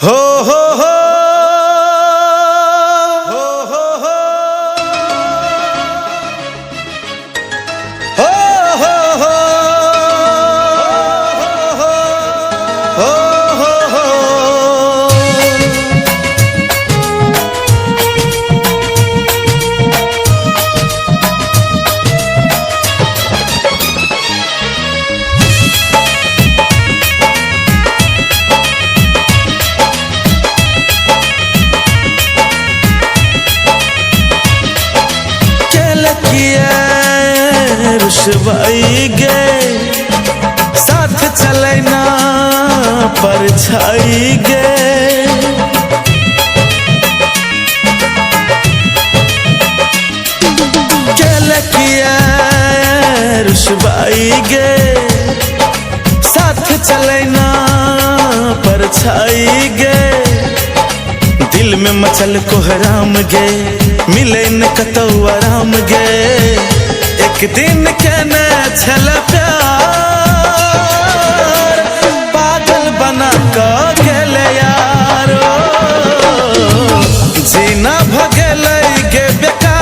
हो हो हो हो हो हो हो हो हो हो हो हो। रुशवाई गे साथ चले ना परछाई गे केले किया रुशवाई गे साथ चले ना परछाई गे दिल में मचल कोहराम गे मिले न कतौ आराम गे एक दिन कहने छल प्यार पागल बना का गेले यारो जीना भगल गे बेकार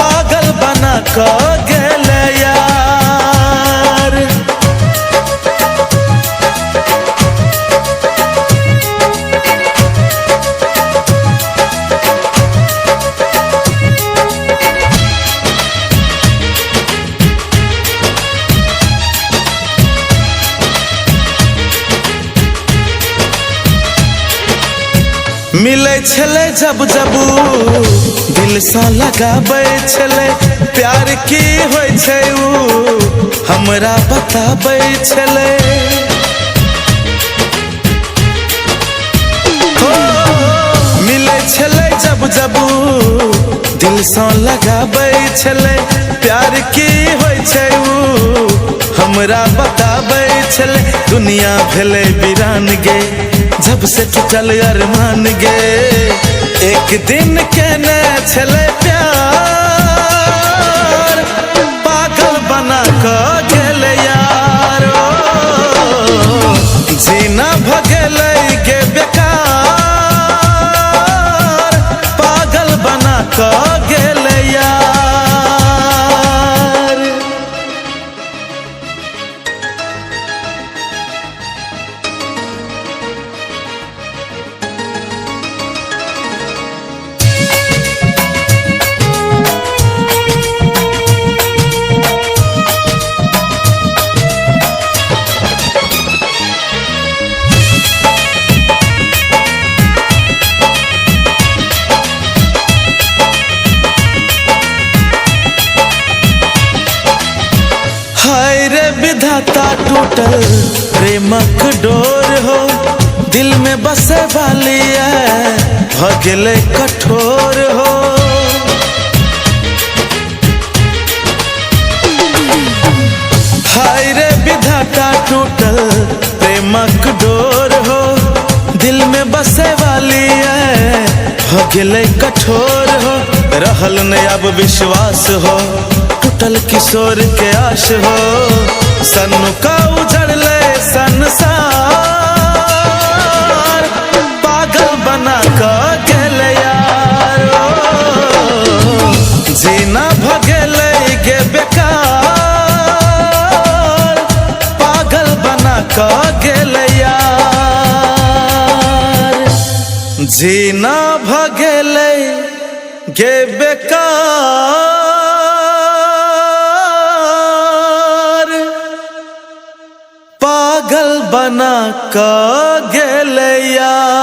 पागल बना का गेले यार। मिले छले जब जब दिल सा लगाबे छले प्यार की होय छै उ हमरा बताबे छले मिले छले जब जब दिल सा लगाबे छले प्यार की होय छै उ हमरा बताबे छले दुनिया भेले वीरान गे जब से टूटल अरमान गे एक दिन कहने छले प्यार पागल बना का गेले यारो जीना भगल गे बेकार पागल बना का गेले यार। विधाता टूटल प्रेमक डोर हो दिल में बसे वाली है भगले कठोर हो हाय रे विधाता टूटल प्रेमक डोर हो दिल में बसे वाली है भगले कठोर हो रहल न अब विश्वास हो टूटल किशोर के आश हो सन्नु का उजड़ ले संसार पागल बना का गेले यारो जीना भगल गे बेकार पागल बना का गेले यार जीना भगल गे बेकार पागल बना का गेले यार।